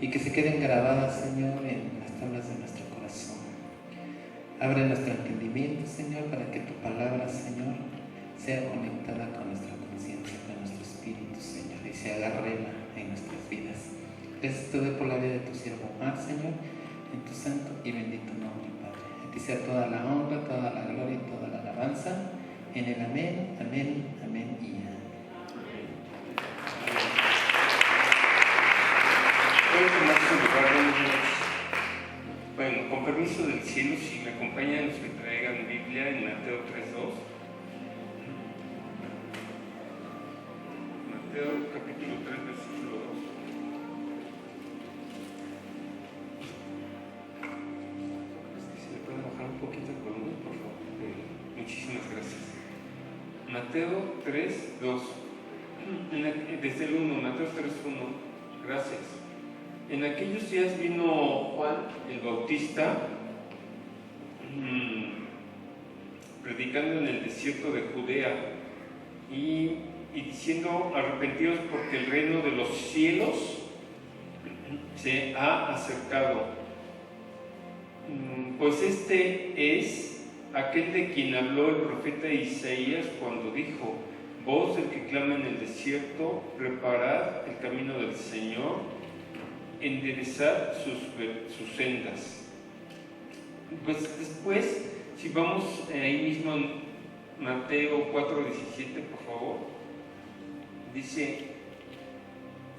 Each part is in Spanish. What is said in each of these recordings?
y que se queden grabadas, Señor, en las tablas de nuestro corazón. Abre nuestro entendimiento, Señor, para que tu palabra, Señor, sea conectada con nuestra conciencia, con nuestro espíritu, Señor, y se haga rema en nuestras vidas. Gracias te doy por la vida de tu siervo Omar, Señor, en tu santo y bendito nombre, Padre. A ti sea toda la honra, toda la gloria y toda la alabanza, en el amén, amén, amén y amén. Bueno, con permiso del cielo, si me acompañan los que traigan Biblia en Mateo 3:2. Mateo capítulo 3, versículo 2. Si le pueden bajar un poquito el volumen, por favor. Muchísimas gracias. Mateo 3:2. Desde el 1, Mateo 3:1. Gracias. En aquellos días vino Juan el Bautista predicando en el desierto de Judea y diciendo: arrepentidos porque el reino de los cielos se ha acercado. Pues este es aquel de quien habló el profeta Isaías cuando dijo: voz del que clama en el desierto, preparad el camino del Señor, enderezar sus sendas. Pues después, si vamos ahí mismo en Mateo 4:17, por favor, dice,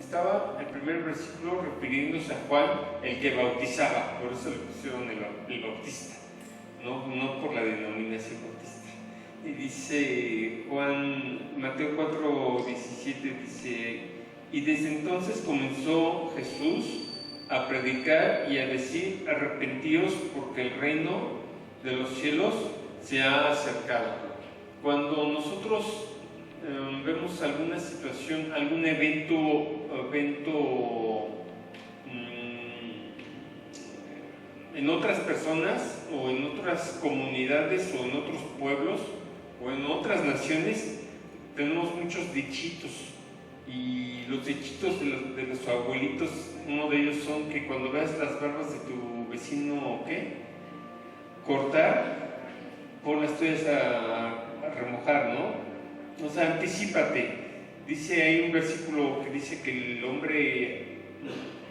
estaba el primer versículo refiriéndose a Juan, el que bautizaba, por eso le pusieron el bautista, no por la denominación bautista. Y dice Mateo 4:17, dice: y desde entonces comenzó Jesús a predicar y a decir: arrepentíos porque el reino de los cielos se ha acercado. Cuando nosotros vemos alguna situación, algún evento en otras personas o en otras comunidades o en otros pueblos o en otras naciones, tenemos muchos dichitos. Y los dichitos de los abuelitos, uno de ellos son que cuando veas las barbas de tu vecino, cortar, pon las tuyas a remojar, ¿no? O sea, anticípate. Dice ahí un versículo que dice que el hombre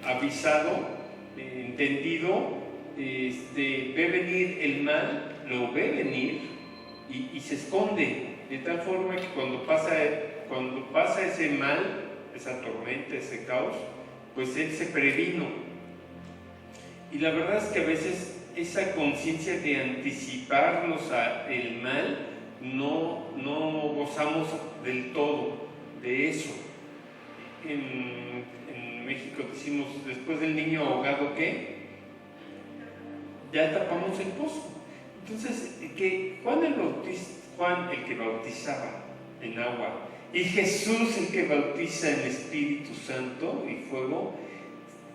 avisado, entendido, ve venir el mal, lo ve venir y se esconde, de tal forma que cuando pasa ese mal, esa tormenta, ese caos, pues él se previno. Y la verdad es que a veces esa conciencia de anticiparnos al mal, no gozamos del todo de eso. En México decimos, después del niño ahogado, ¿qué? Ya tapamos el pozo. Entonces, que Juan el que bautizaba en agua, y Jesús el que bautiza en Espíritu Santo y fuego,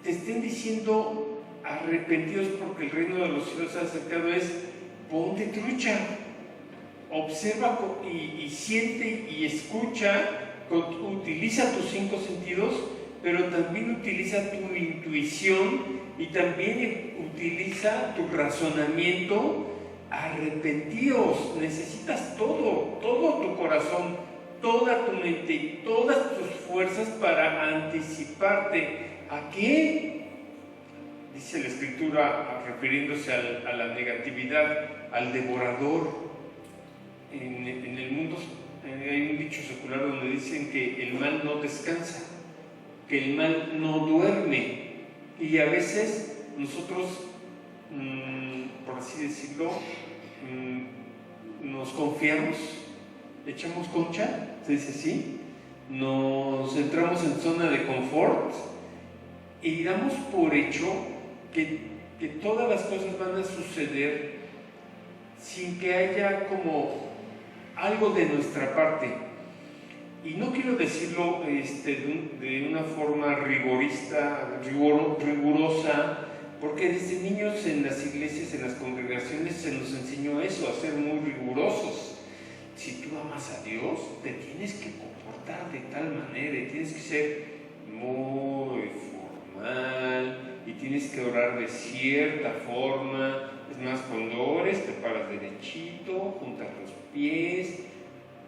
te estén diciendo: arrepentidos porque el reino de los cielos se ha acercado, es ponte trucha, observa y siente y escucha, utiliza tus 5 sentidos, pero también utiliza tu intuición y también utiliza tu razonamiento. Arrepentidos, necesitas todo tu corazón, toda tu mente y todas tus fuerzas para anticiparte. ¿A qué? Dice la Escritura, refiriéndose a la negatividad, al devorador. En el mundo hay un dicho secular donde dicen que el mal no descansa, que el mal no duerme, y a veces nosotros, por así decirlo, nos confiamos, echamos concha, se dice así, nos entramos en zona de confort y damos por hecho que todas las cosas van a suceder sin que haya como algo de nuestra parte. Y no quiero decirlo de una forma rigurosa, porque desde niños en las iglesias, en las congregaciones se nos enseñó eso, a ser muy rigurosos. Si tú amas a Dios, te tienes que comportar de tal manera y tienes que ser muy formal, formal y tienes que orar de cierta forma. Es más, cuando ores te paras derechito, juntas los pies,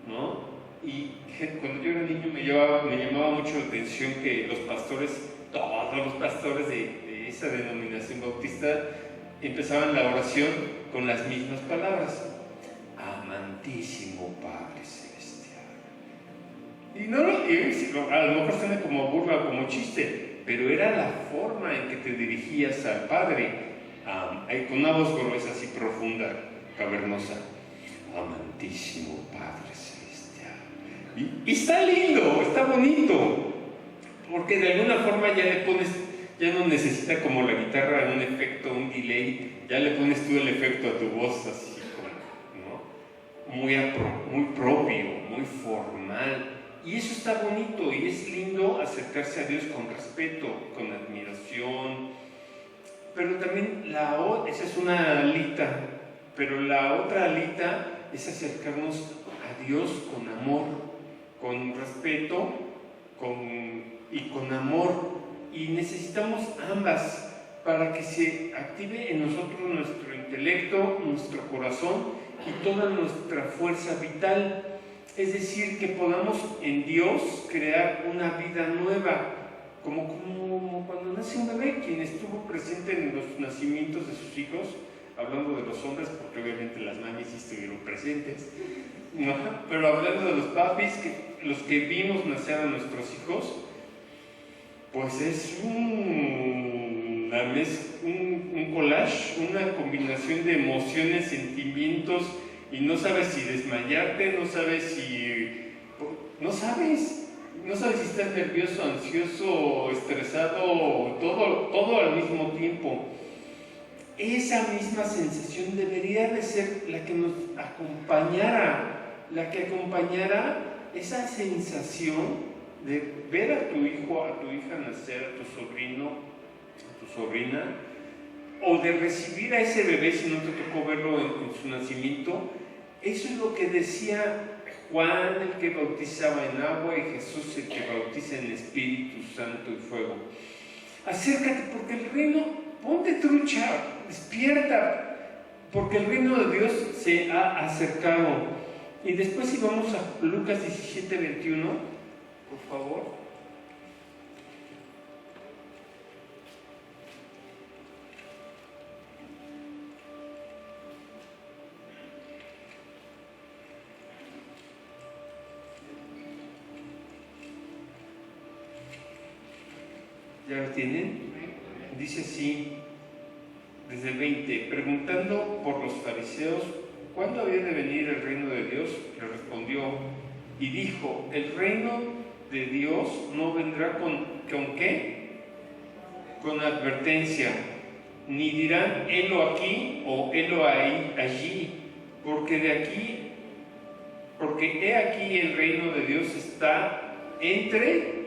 ¿no? Y cuando yo era niño me llamaba mucho la atención que los pastores, todos los pastores de esa denominación bautista, empezaban la oración con las mismas palabras: amantísimo Padre Celestial. Y a lo mejor suena como burla o como chiste, pero era la forma en que te dirigías al Padre, con una voz gruesa, así profunda, cavernosa: amantísimo Padre Celestial. Y está lindo, está bonito, porque de alguna forma ya no necesita como la guitarra un efecto, un delay, ya le pones tú el efecto a tu voz, así como, ¿no? Muy propio, muy formal. Y eso está bonito y es lindo acercarse a Dios con respeto, con admiración. Pero también esa es una alita, pero la otra alita es acercarnos a Dios con amor, con respeto y con amor. Y necesitamos ambas para que se active en nosotros nuestro intelecto, nuestro corazón y toda nuestra fuerza vital. Es decir, que podamos en Dios crear una vida nueva, como cuando nace un bebé. Quien estuvo presente en los nacimientos de sus hijos, hablando de los hombres, porque obviamente las mamis sí estuvieron presentes, ¿no? Pero hablando de los papis, los que vimos nacer a nuestros hijos, pues es un collage, una combinación de emociones, sentimientos, y no sabes si desmayarte, no sabes si estás nervioso, ansioso, estresado, todo al mismo tiempo. Esa misma sensación debería de ser la que nos acompañara esa sensación de ver a tu hijo, a tu hija nacer, a tu sobrino, a tu sobrina, o de recibir a ese bebé si no te tocó verlo en su nacimiento. Eso es lo que decía Juan, el que bautizaba en agua, y Jesús, el que bautiza en Espíritu Santo y fuego. Acércate, porque el reino, ponte trucha, despierta, porque el reino de Dios se ha acercado. Y después, si vamos a Lucas 17:21, por favor. ¿Ya lo tienen? Dice así, desde el 20: preguntando por los fariseos cuándo había de venir el reino de Dios, le respondió y dijo: el reino de Dios no vendrá ¿con qué? Con advertencia, ni dirán helo aquí o helo allí, porque he aquí el reino de Dios está entre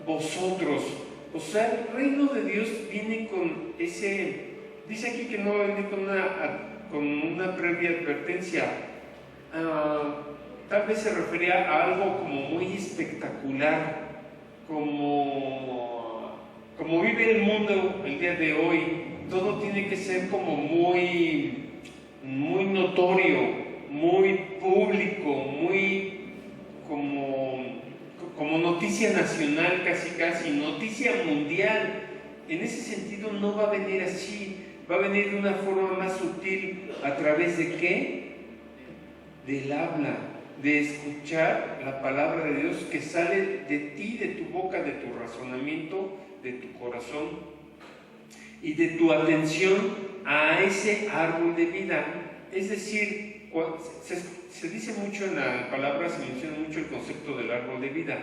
vosotros. O sea, el reino de Dios viene con ese, dice aquí que no viene con una previa advertencia. Tal vez se refería a algo como muy espectacular, como vive el mundo el día de hoy. Todo tiene que ser como muy notorio, muy público, muy como noticia nacional, casi noticia mundial. En ese sentido no va a venir así, va a venir de una forma más sutil. ¿A través de qué? Del habla, de escuchar la palabra de Dios que sale de ti, de tu boca, de tu razonamiento, de tu corazón y de tu atención a ese árbol de vida. Es decir, se dice mucho en la palabra, se menciona mucho el concepto del árbol de vida.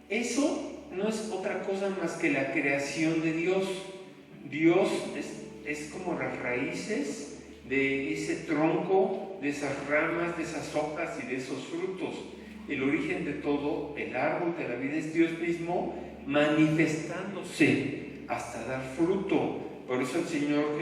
Eso no es otra cosa más que la creación de Dios. Dios es como las raíces de ese tronco, de esas ramas, de esas hojas y de esos frutos. El origen de todo el árbol de la vida es Dios mismo manifestándose hasta dar fruto. Por eso el Señor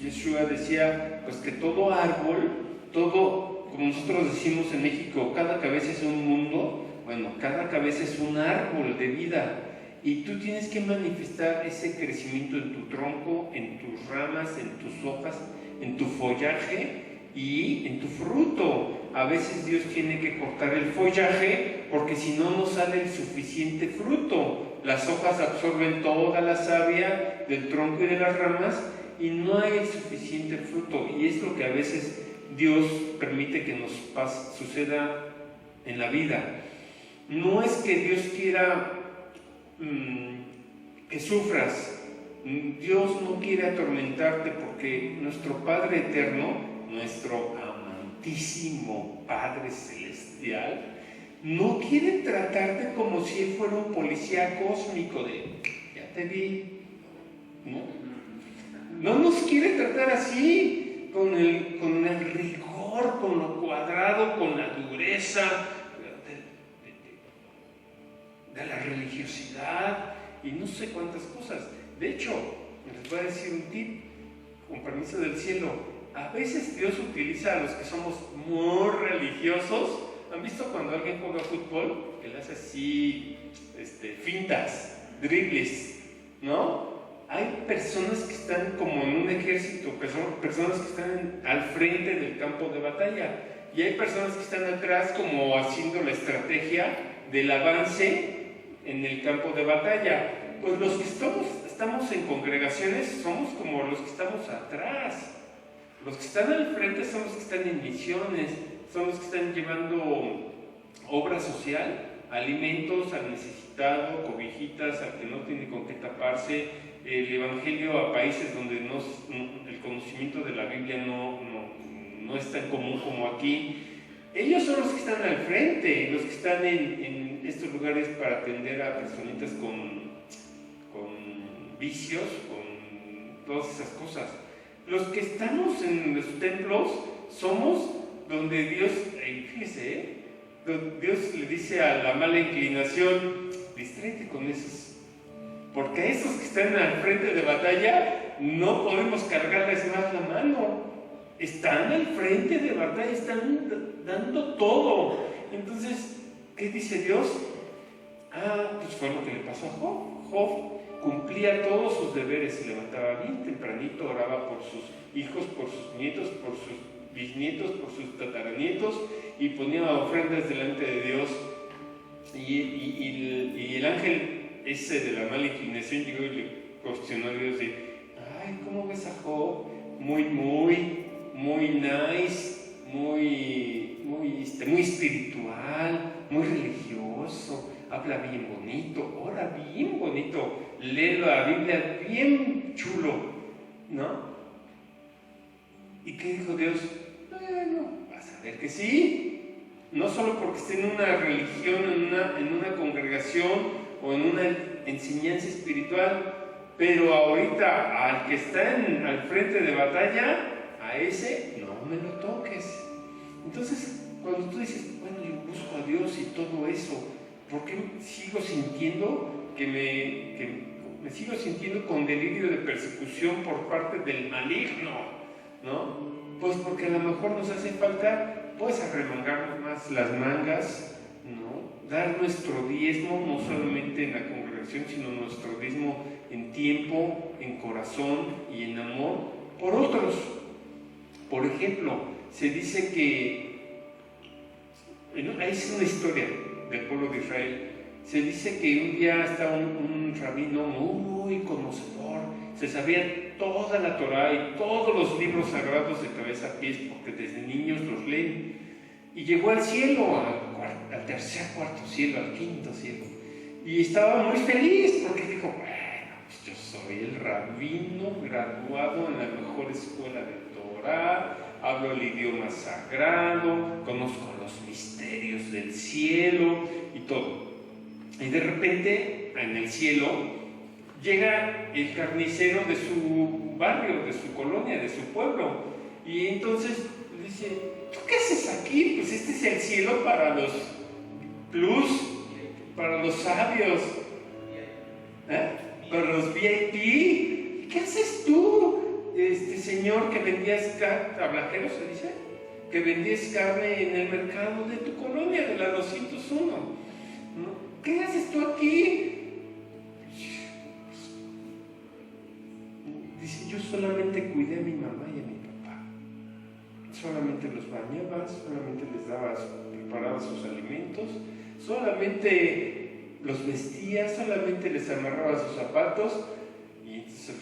Yeshua decía, pues que todo árbol, como nosotros decimos en México, cada cabeza es un mundo. Bueno, cada cabeza es un árbol de vida. y tú tienes que manifestar ese crecimiento en tu tronco, en tus ramas, en tus hojas, en tu follaje y en tu fruto. A veces Dios tiene que cortar el follaje porque si no, no sale el suficiente fruto. Las hojas absorben toda la savia del tronco y de las ramas y no hay el suficiente fruto. Y es lo que a veces Dios permite que nos suceda en la vida. No es que Dios quiera que sufras. Dios no quiere atormentarte porque nuestro Padre eterno, nuestro amantísimo Padre celestial, no quiere tratarte como si Él fuera un policía cósmico de ya te vi, no nos quiere tratar así, con el rigor, con lo cuadrado, con la dureza de la religiosidad y no sé cuántas cosas. De hecho, les voy a decir un tip, con permiso del cielo. A veces Dios utiliza a los que somos muy religiosos. ¿Han visto cuando alguien juega fútbol? Que le hace así, fintas, dribles, ¿no? Hay personas que están como en un ejército, personas que están al frente del campo de batalla. Y hay personas que están atrás como haciendo la estrategia del avance en el campo de batalla. Pues los que estamos en congregaciones somos como los que estamos atrás. Los que están al frente son los que están en misiones, son los que están llevando obra social, alimentos al necesitado, cobijitas al que no tiene con qué taparse, el evangelio a países donde el conocimiento de la Biblia no es tan común como aquí. Ellos son los que están al frente, los que están en estos lugares para atender a personitas con vicios, con todas esas cosas. Los que estamos en los templos somos donde Dios, fíjese, Dios le dice a la mala inclinación, distráete con esos, porque a esos que están al frente de batalla no podemos cargarles más la mano. Están al frente de batalla, están dando todo. Entonces, ¿qué dice Dios? Pues fue lo que le pasó a Job. Job cumplía todos sus deberes, se levantaba bien tempranito, oraba por sus hijos, por sus nietos, por sus bisnietos, por sus tataranietos y ponía ofrendas delante de Dios. Y el ángel ese de la mala inclinación llegó y le cuestionó a Dios de, ¿cómo ves a Job? Muy nice, muy espiritual, muy religioso, habla bien bonito, ora bien bonito, lee la Biblia bien chulo, ¿no? ¿Y qué dijo Dios? Bueno, vas a ver que sí, no solo porque esté en una religión, en una congregación o en una enseñanza espiritual, pero ahorita al que está al frente de batalla, a ese no me lo toques. Entonces, cuando tú dices, bueno, yo busco a Dios y todo eso, ¿por qué sigo sintiendo que me sigo sintiendo con delirio de persecución por parte del maligno? ¿No? Pues porque a lo mejor nos hace falta, pues, arremangarnos más las mangas, ¿no? Dar nuestro diezmo, no solamente en la congregación, sino nuestro diezmo en tiempo, en corazón y en amor por otros. Por ejemplo, se dice que, ahí es una historia del pueblo de Israel, se dice que un día estaba un rabino muy conocedor, se sabía toda la Torá y todos los libros sagrados de cabeza a pies, porque desde niños los leen, y llegó al cielo, al tercer, cuarto cielo, al quinto cielo, y estaba muy feliz, porque dijo, bueno, pues yo soy el rabino graduado en la mejor escuela de Torá, hablo el idioma sagrado, conozco los misterios del cielo y todo. Y de repente, en el cielo, llega el carnicero de su barrio, de su colonia, de su pueblo. Y entonces dice, ¿tú qué haces aquí? Pues este es el cielo para los plus, para los sabios, para los VIP. ¿Qué haces tú? Señor que vendías tablajero, se dice, que vendías carne en el mercado de tu colonia, de la 201, ¿no? ¿Qué haces tú aquí? yo solamente cuidé a mi mamá y a mi papá. Solamente los bañaba, solamente les daba, preparaba sus alimentos, solamente los vestía, solamente les amarraba sus zapatos. Y entonces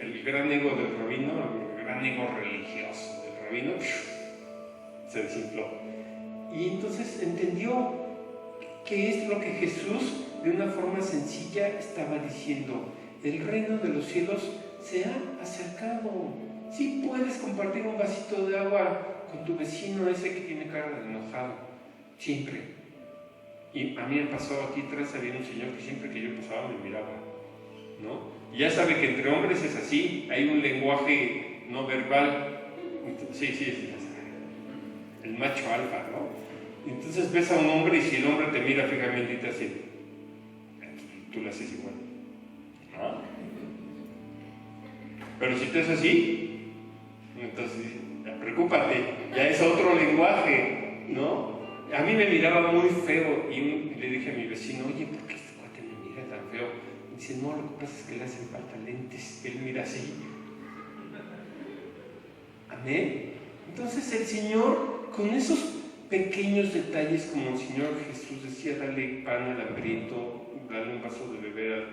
el gran ego del rabino, el gran ego religioso del rabino, se desinfló. Y entonces entendió qué es lo que Jesús, de una forma sencilla, estaba diciendo. El reino de los cielos se ha acercado. Sí puedes compartir un vasito de agua con tu vecino ese que tiene cara de enojado, siempre. Y a mí me pasó aquí atrás, había un señor que siempre que yo pasaba me miraba, ¿no? Y ya sabe que entre hombres es así, hay un lenguaje no verbal. Sí, el macho alfa, ¿no? Entonces ves a un hombre y si el hombre te mira fijamente y te hace, tú le haces igual, ¿no? Pero si te haces así, entonces preocúpate, ya es otro lenguaje, ¿no? A mí me miraba muy feo y le dije a mi vecino, oye, ¿por qué este cuate me mira tan feo? Y dice, no, lo que pasa es que le hacen falta lentes, él mira así. Amén. Entonces el Señor, con esos pequeños detalles, como el Señor Jesús decía, dale pan al hambriento, dale un vaso de beber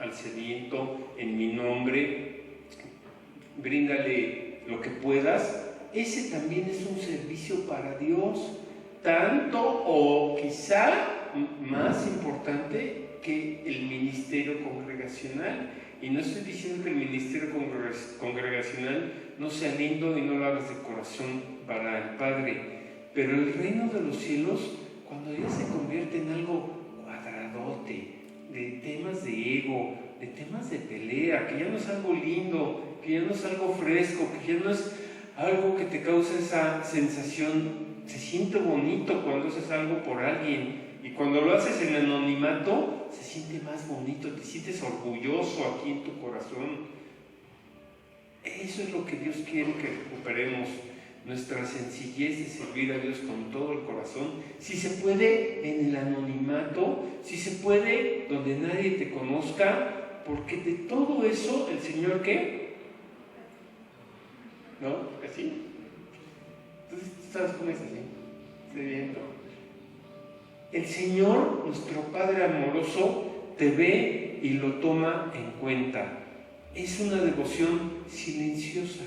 al sediento, en mi nombre, bríndale lo que puedas. Ese también es un servicio para Dios, tanto o quizá más importante que el ministerio congregacional. Y no estoy diciendo que el ministerio congregacional no sea lindo y no lo hagas de corazón para el Padre, pero el reino de los cielos, cuando ya se convierte en algo cuadradote, de temas de ego, de temas de pelea, que ya no es algo lindo, que ya no es algo fresco, que ya no es algo que te causa esa sensación. Se siente bonito cuando haces algo por alguien, y cuando lo haces en anonimato se siente más bonito, te sientes orgulloso aquí en tu corazón. Eso es lo que Dios quiere que recuperemos, nuestra sencillez de servir a Dios con todo el corazón, si se puede en el anonimato, si se puede donde nadie te conozca, porque de todo eso el Señor, ¿qué? ¿No? ¿Así? Entonces, ¿sabes cómo es así? Sediento. El Señor, nuestro Padre amoroso, te ve y lo toma en cuenta. Es una devoción silenciosa.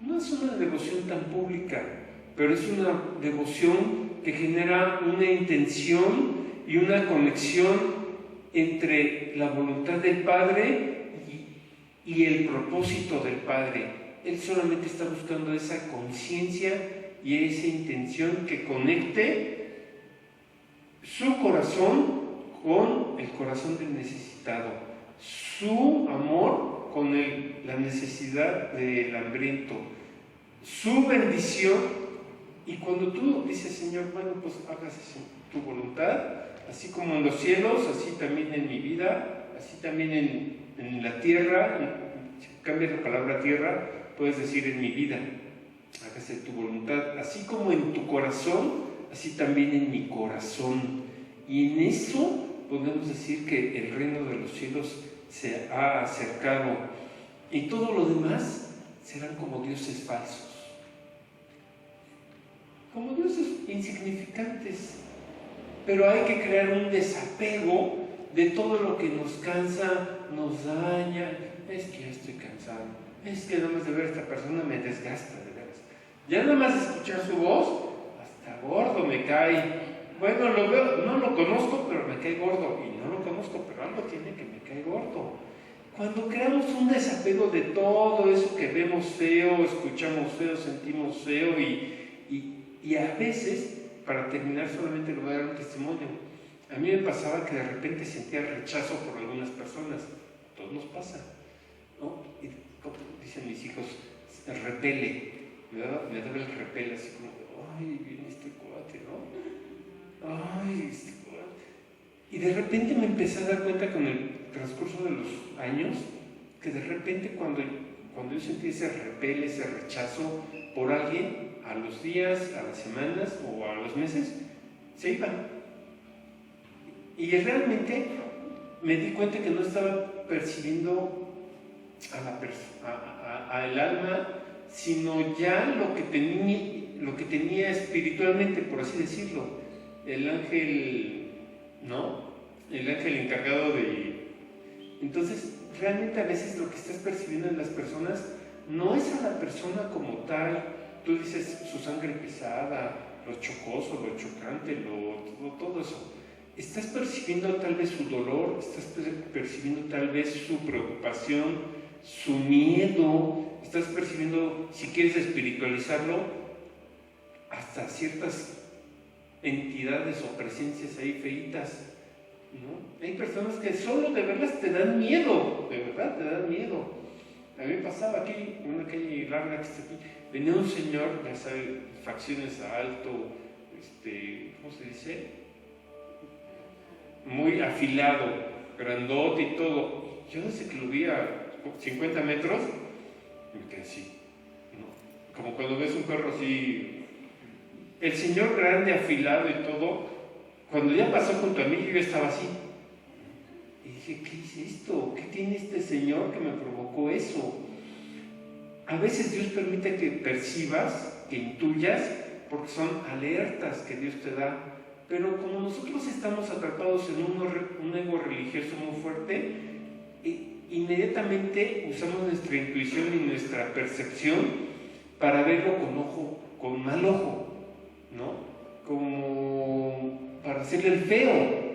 No es una devoción tan pública, pero es una devoción que genera una intención y una conexión entre la voluntad del Padre y el propósito del Padre. Él solamente está buscando esa conciencia y esa intención que conecte su corazón con el corazón del necesitado, su amor con la necesidad del hambriento, su bendición. Y cuando tú dices, Señor, bueno, pues hágase tu voluntad, así como en los cielos, así también en mi vida, así también en la tierra. Si cambias la palabra tierra, puedes decir en mi vida, hágase tu voluntad, así como en tu corazón, así también en mi corazón. Y en eso podemos decir que el reino de los cielos se ha acercado, y todo lo demás serán como dioses falsos, como dioses insignificantes. Pero hay que crear un desapego de todo lo que nos cansa, nos daña. Es que ya estoy cansado, es que nada más de ver a esta persona me desgasta, de veras. Ya nada más escuchar su voz, hasta gordo me cae. Bueno, lo veo, no lo conozco, pero me cae gordo. Y no lo conozco, pero algo tiene que me cae gordo. Cuando creamos un desapego de todo eso que vemos feo, escuchamos feo, sentimos feo, y a veces, para terminar, solamente le voy a dar un testimonio. A mí me pasaba que de repente sentía rechazo por algunas personas. A todos nos pasa, ¿no? Y como dicen mis hijos, el repele. Me daba el repele, así como, ay, viene este cuate, ¿no? Ay, este cuate. Y de repente me empecé a dar cuenta con el transcurso de los años, que de repente cuando yo sentí ese repele, ese rechazo por alguien, a los días, a las semanas o a los meses, se iban. Y realmente me di cuenta que no estaba percibiendo a al alma, sino ya lo que tenía espiritualmente, por así decirlo. El ángel, ¿no? El ángel encargado de... Entonces, realmente a veces lo que estás percibiendo en las personas no es a la persona como tal. Tú dices su sangre pesada, lo chocoso, lo chocante, todo eso. Estás percibiendo tal vez su dolor, estás percibiendo tal vez su preocupación, su miedo, estás percibiendo, si quieres espiritualizarlo, hasta ciertas entidades o presencias ahí feitas, ¿no? Hay personas que solo de verlas te dan miedo, de verdad te dan miedo. A mí me pasaba aquí, en una calle larga que está aquí, venía un señor, ya sabes, facciones alto, ¿cómo se dice? Muy afilado, grandote y todo. Yo desde que lo vi a 50 metros, me quedé así, ¿no? Como cuando ves un perro así. El señor grande, afilado y todo, cuando ya pasó junto a mí, yo estaba así. Y dije, ¿qué es esto? ¿Qué tiene este señor que me provocó eso? A veces Dios permite que percibas, que intuyas, porque son alertas que Dios te da. Pero como nosotros estamos atrapados en un ego religioso muy fuerte, inmediatamente usamos nuestra intuición y nuestra percepción para verlo con mal ojo, ¿no? Como para hacerle el feo.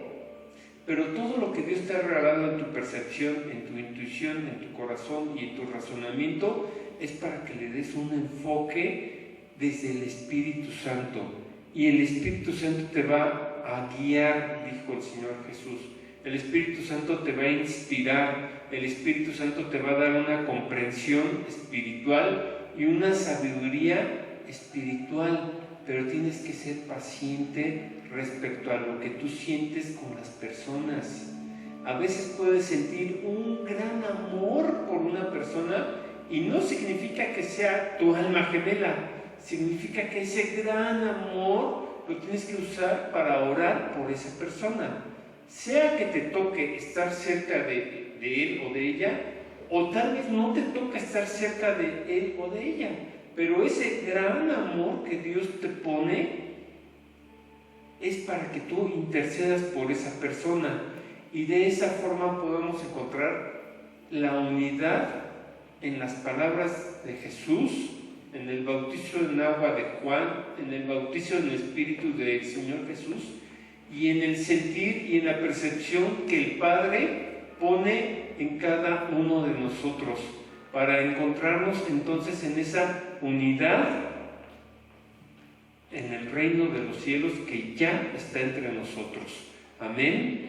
Pero todo lo que Dios te ha regalado en tu percepción, en tu intuición, en tu corazón y en tu razonamiento es para que le des un enfoque desde el Espíritu Santo. Y el Espíritu Santo te va a guiar, dijo el Señor Jesús. El Espíritu Santo te va a inspirar. El Espíritu Santo te va a dar una comprensión espiritual y una sabiduría espiritual. Pero tienes que ser paciente respecto a lo que tú sientes con las personas. A veces puedes sentir un gran amor por una persona y no significa que sea tu alma gemela, significa que ese gran amor lo tienes que usar para orar por esa persona. Sea que te toque estar cerca de él o de ella, o tal vez no te toca estar cerca de él o de ella, pero ese gran amor que Dios te pone es para que tú intercedas por esa persona y de esa forma podemos encontrar la unidad en las palabras de Jesús, en el bautizo en agua de Juan, en el bautizo en el Espíritu del Señor Jesús y en el sentir y en la percepción que el Padre pone en cada uno de nosotros para encontrarnos entonces en esa unidad en el reino de los cielos que ya está entre nosotros. Amén.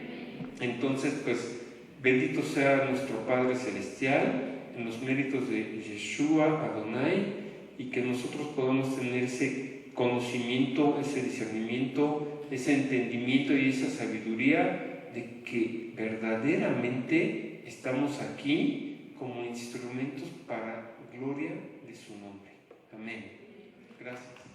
Entonces, pues, bendito sea nuestro Padre Celestial en los méritos de Yeshua, Adonai, y que nosotros podamos tener ese conocimiento, ese discernimiento, ese entendimiento y esa sabiduría de que verdaderamente estamos aquí como instrumentos para gloria de su nombre. Amén. Gracias.